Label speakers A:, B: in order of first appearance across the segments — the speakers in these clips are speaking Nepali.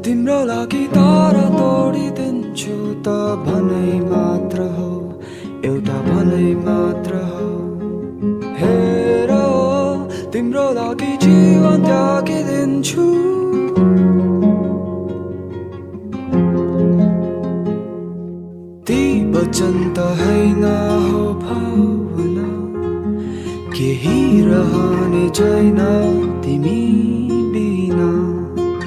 A: तिम्रो लागि तारा तोडिदिन्छु त भनै मात्र हो, एउटा भनै मात्र हो। हेर तिम्रो लागि जीवन त्यागिदिन्छु। ती वचन त हैन हो भावना, केही रहने छैन तिमी बिना।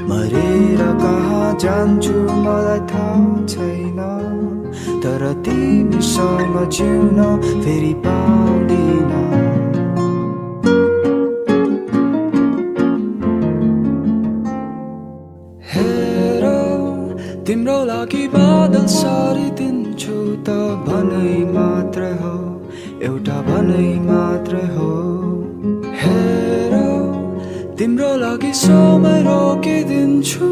A: मरेर कहाँ जान्छु मलाई थाहा छैन, तर तिमीसँग जिउन फेरि पाउँदिन। हेर तिम्रो लागि बादल सारिदिन्छु त भनै मात्र हो, एउटा भनै मात्र हो। हेर तिम्रो लागि समय रोकिदिन्छु।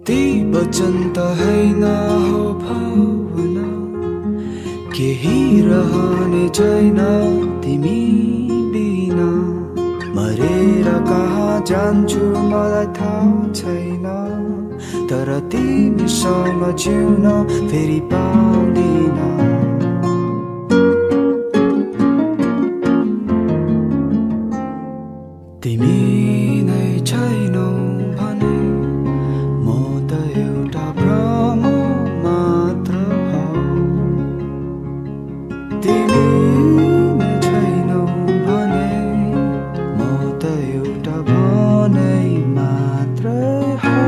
A: ती वचन त हैन हो भावना, केही रहने छैन तिमी बिना। मरेर कहाँ जान्छु मलाई थाहा छैन, तर तिमीसँग जिउन फेरि पाउँदिन। तिमी नै छैनौ भने म त एउटा भ्रम मात्र हो। तिमी नै छैनौ भने म त एउटा भनै मात्र हो।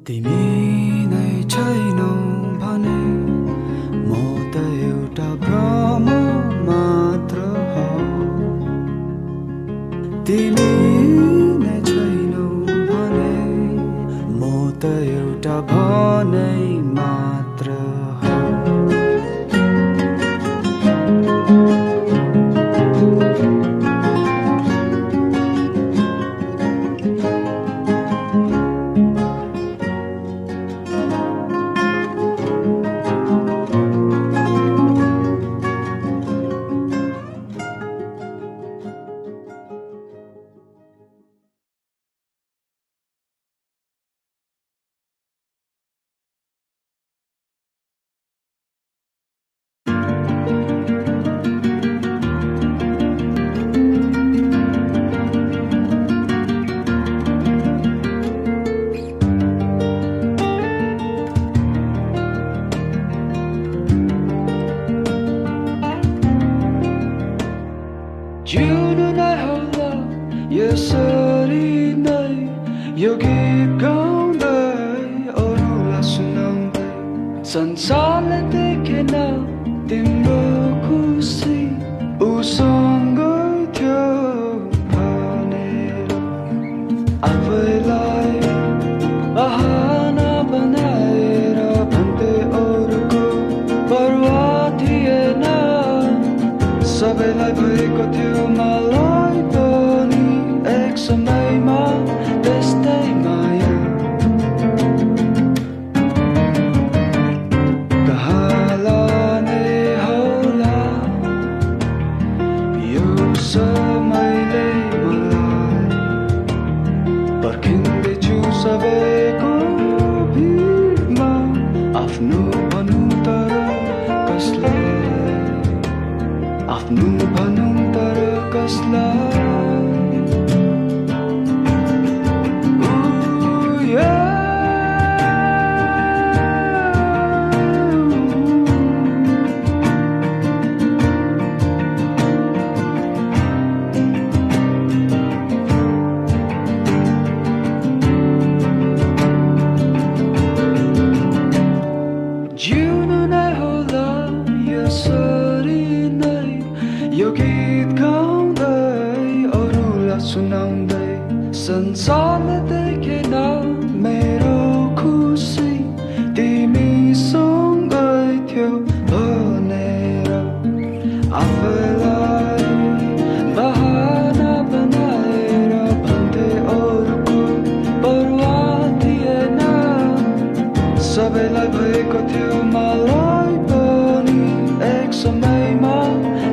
A: तिमी नै छैनौ भने म त एउटा भ्रम मात्र हो। तिमी नै छैनौ भने म त एउटा भनै मात्र हो। जिउनु नै होला यसरी नै, यो गीत गाउँदै अरूलाई सुनाउँदै। संसारले देखेन तिम्रो खुसी उसँगै थियो भनेर। आफैलाई बहाना बनाएर भन्थे अरूको परवाह थिएन। सबैलाई भएको थियो मलाई पनि एक समयमा त्यस्तै माया। कहाँ लाने होला यो आफ्नो भनौँ तर कसलाई जिउनु नै होला यसरी नै यो गीत गाउँदै अरूलाई सुनाउँदै संसारले देखेन मेरो खुसी तिमीसँगै थियो भनेर आफैलाई बहाना बनाएर भन्थे अरूको परवाह थिएन सबैलाई भएको थियो मलाई पनि एक समयमा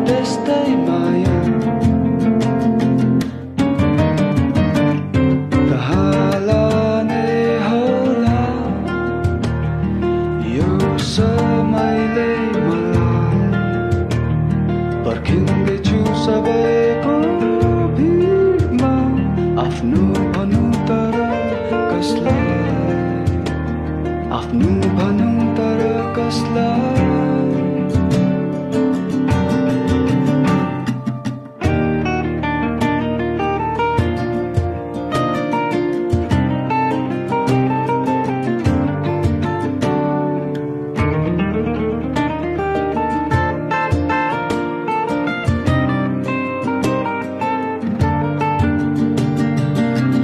A: त्यस्तै माया कहाँलाने होला यो समयले मलाई पर्खिँदैछु सबैको भिडमा आफ्नो भनौँ तर कसलाई आफ्नो भनौँ तर कसलाई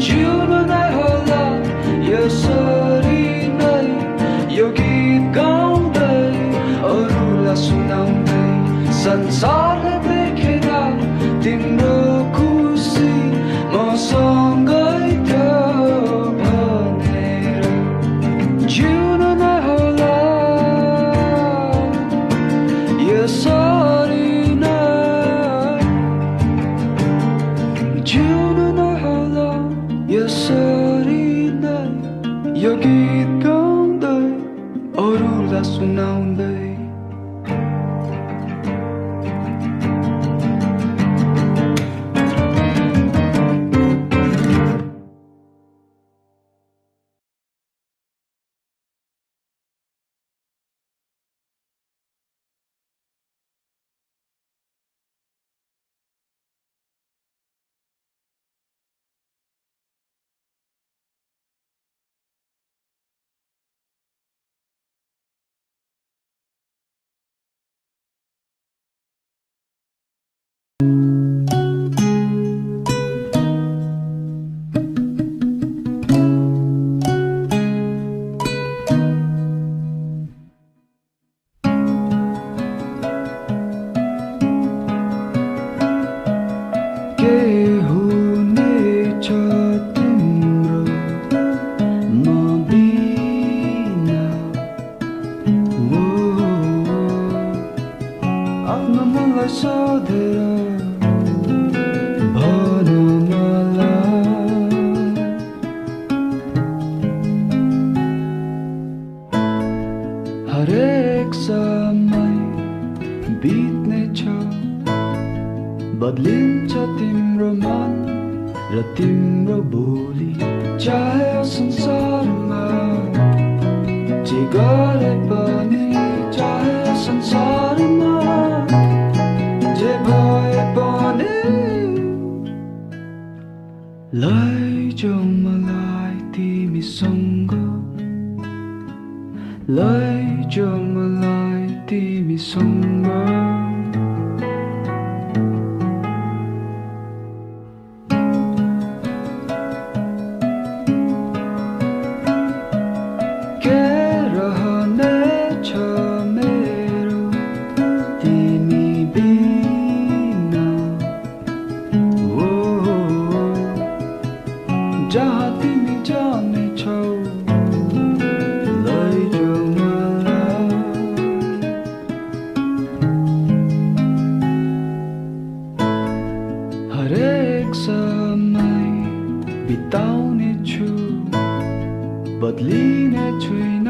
A: जिउनु नै होला यसरी नै यो गीत गाउँदै अरूलाई सुनाउँदै संसारले देखेर तिम्रो खुसी मसँगै थियो भनेर जिउनु नै होला यसरी नै जिउनु नै होला यसरी नै यो गीत गाउँदै अरूलाई सुनाउँदै के हुनेछ तिम्रो म बिना आफ्नो मनलाई सोधेर भन मलाई हरेक समय बित्नेछ बदलिन्छ तिम्रो मन र तिम्रो बोली चाहे संसारमा जे गरे पनि चाहे संसारमा जे भए पनि लैजाऊ मलाई तिमीसँग लैजाऊ मलाई तिमीसँग जहाँ तिमी जानेछौ लैजाऊ मलाई हरेक समय बिताउने छु बदलिने छुइन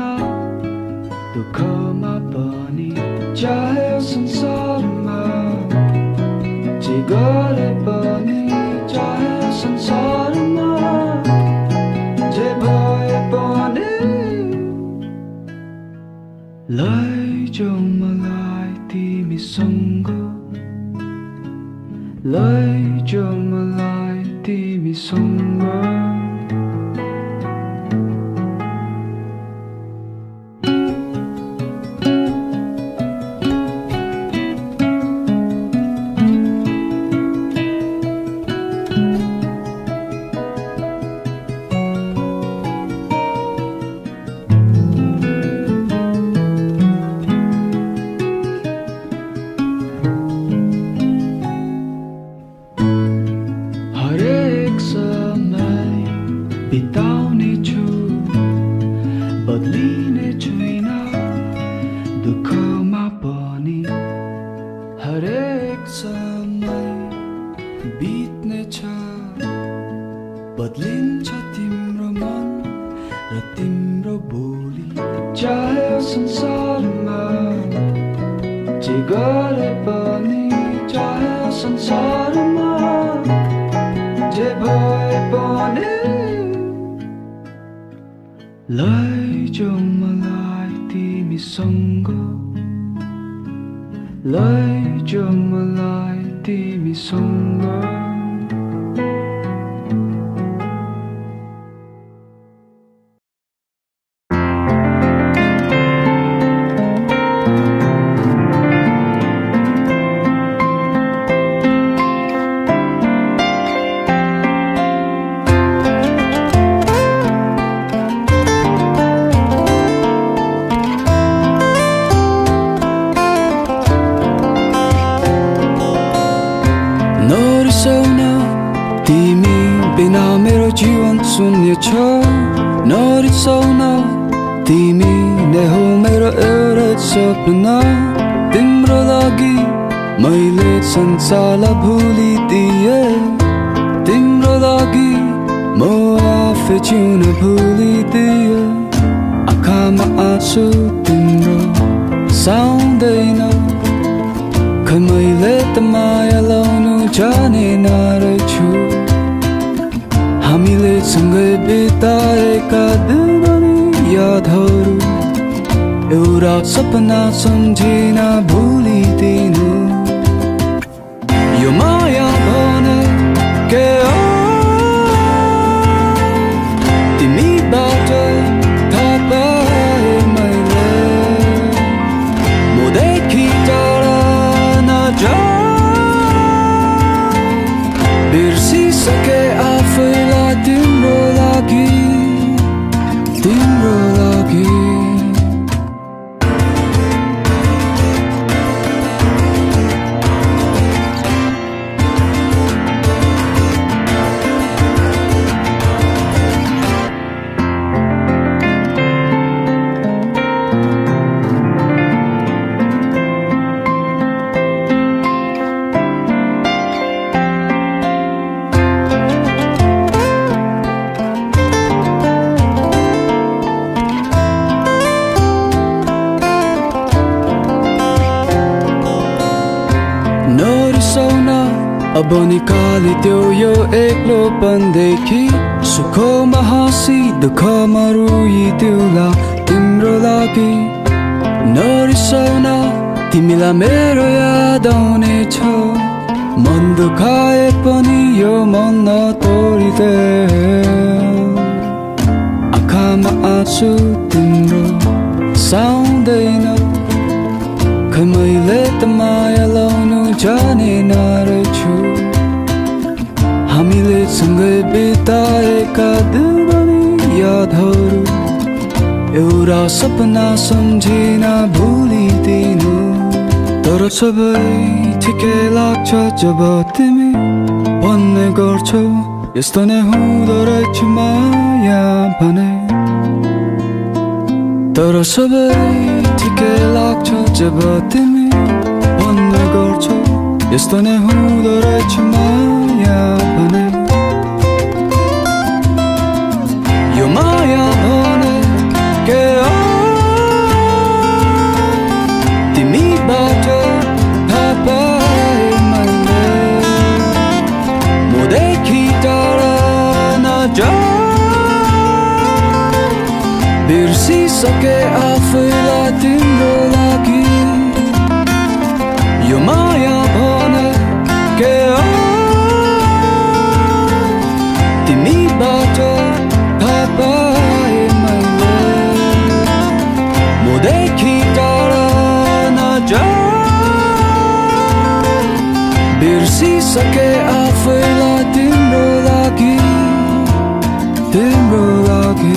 A: दुःखमा पनि चाहे संसारमा गरे पनि चाहे संसारमा जे भए पनि लैजाऊ मलाई तिमीसँग लैजाऊ मलाई तिमीसँग बिताउने छु बदलिने छुइन दुःखमा पनि हरेक समय बित्ने छ बदलिन्छ तिम्रो मन र तिम्रो बोली चाहे संसारमा जे गरे पनि चाहे संसारमा जे भए पनि लैजाऊ मलाई तिमीसँग लैजाऊ मलाई तिमीसँग तिमी बिना मेरो जीवन शून्य छ नरिसाउ न तिमी नै हो मेरो एउटा सपना तिम्रो लागि मैले संसारलाई भुलिदिए तिम्रो लागि म आफै जिउन भुलिदिए आँखामा आँसु तिम्रो साउँदैन खै मैले त माया लाउनु जानेन रहेछु हामीले सँगै बिताएका दिन यादहरू एउटा सपना सम्झिन भुलिदिनु यो माया भने के हो तिमीबाट थाहा पाएँ मैले मदेखि टाढा नजाऊ बिर्सिसके आफैलाई तिम्रो लागि तिम्रो लागि अब निकालिदेऊ यो एक्लोपनदेखि सुखमा हाँसी दुःखमा रोइदेऊला तिम्रो लागि नरिसाउ न तिमीलाई मेरो याद आउनेछ मन दुखाए पनि यो मन नतोडिदेऊ आँखामा आँसु तिम्रो साउँदैन खै मैले त माया लाउनु जानेन रहेछु हामीले सँगै बिताएका दिन यादहरू एउटा सपना सम्झिन भुलिदिनु तर सबै ठिकै लाग्छ जब तिमी भन्ने गर्छौ यस्तो नै हुँदो रहेछ माया भने तर सबै ठिकै लाग्छ जब तिमी भन्ने गर्छौ यस्तो नै हुँदो रहेछ माया भने यो माया भने के हो तिमीबाट थाहा पाएँ मैले बिर्सिसके आफैलाई तिम्रो लागि यो माया भने के हो तिमीबाट थाहा पाए मैले मदेखि टाढा नजा बिर्सिसके आफैलाई तिम्रो लागि तिम्रो लागि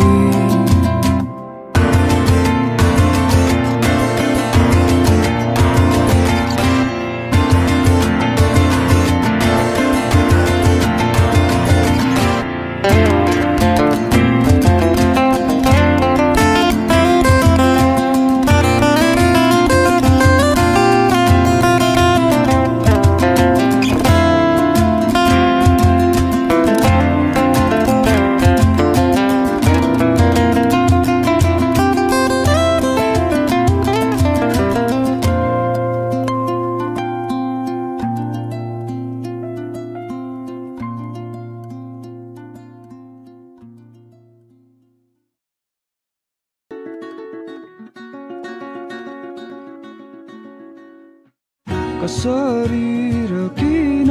A: कसरी र किन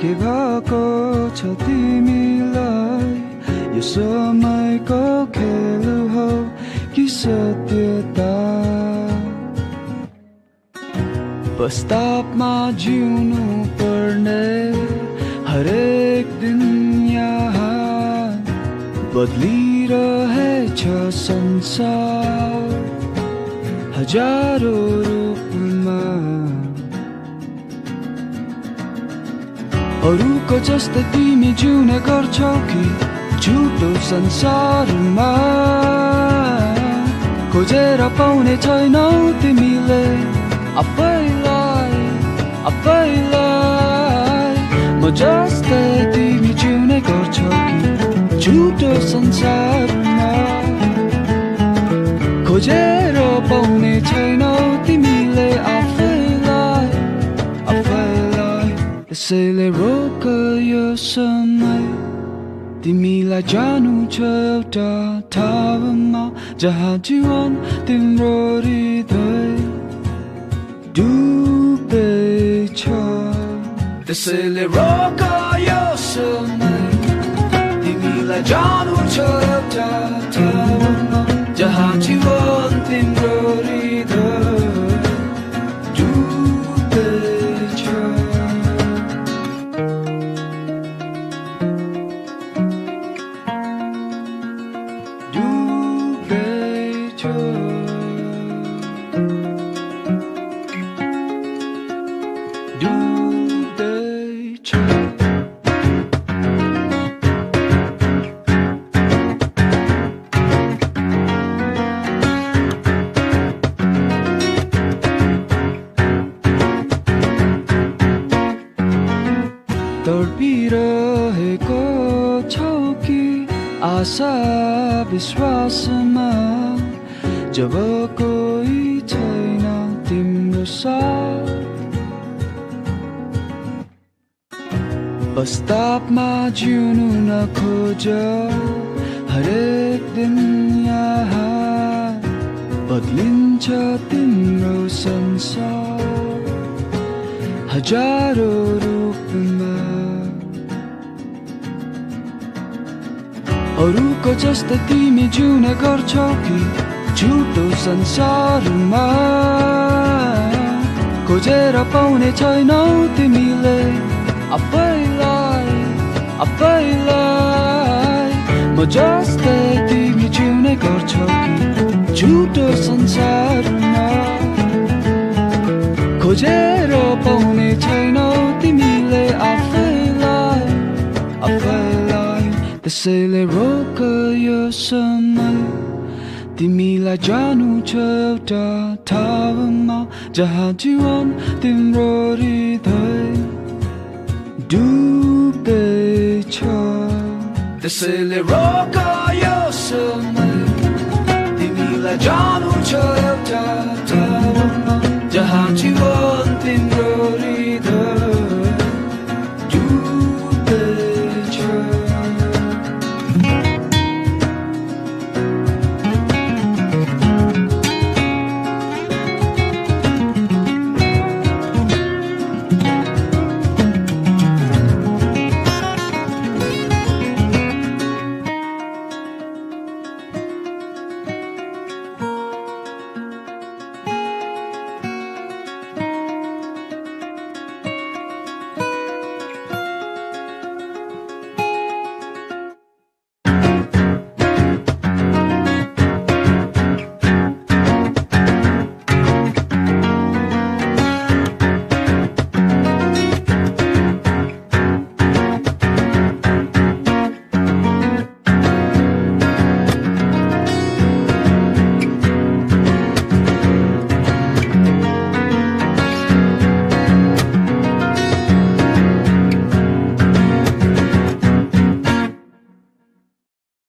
A: के भएको छ तिमीलाई यो समयको खेल हो कि सत्यता पश्चातापमा जिउनु पर्ने हरेक दिन यहाँ बदलिरहेछ संसार हजारौं रूपमा अरूको जस्तै तिमी जिउने गर्छौ कि झुटो संसारमा खोजेर पाउने छैनौ तिमीले आफैलाई म जस्तै तिमी जिउने गर्छौ कि झुटो संसारमा खोजेर पाउने छैनौ तिमीले आफैलाई त्यसैले रोक यो समय तिमीलाई जानु छ एउटा ठाउँमा जहाँ जीवन तिम्रो हृदय डुबेछ त्यसैले रोक यो समय तिमीलाई जानु छ एउटा ठाउँमा जहाँ जीवन तिम्रो हृदय डुबेछ तडपिरहेको छौ कि आशा विश्वासमा जब कोही छैन तिम्रो साथ पश्चातापमा जिउनु नखोज हरेक दिन यहाँ बदलिन्छ तिम्रो संसार हजारौं रूपमा अरूको जस्तै तिमी जिउने गर्छौ कि झुटो संसारमा खोजेर पाउने छैनौ तिमीले आफैलाई म जस्तै तिमी जिउने गर्छौ कि झुटो संसारमा खोजेर पाउने छैनौ तिमीले आफैलाई त्यसैले रोक यो समय तिमीलाई जानु छ एउटा ठाउँमा जहाँ जीवन तिम्रो हृदय डुबेछ त्यसैले रोक यो समय तिमीलाई जानु छ एउटा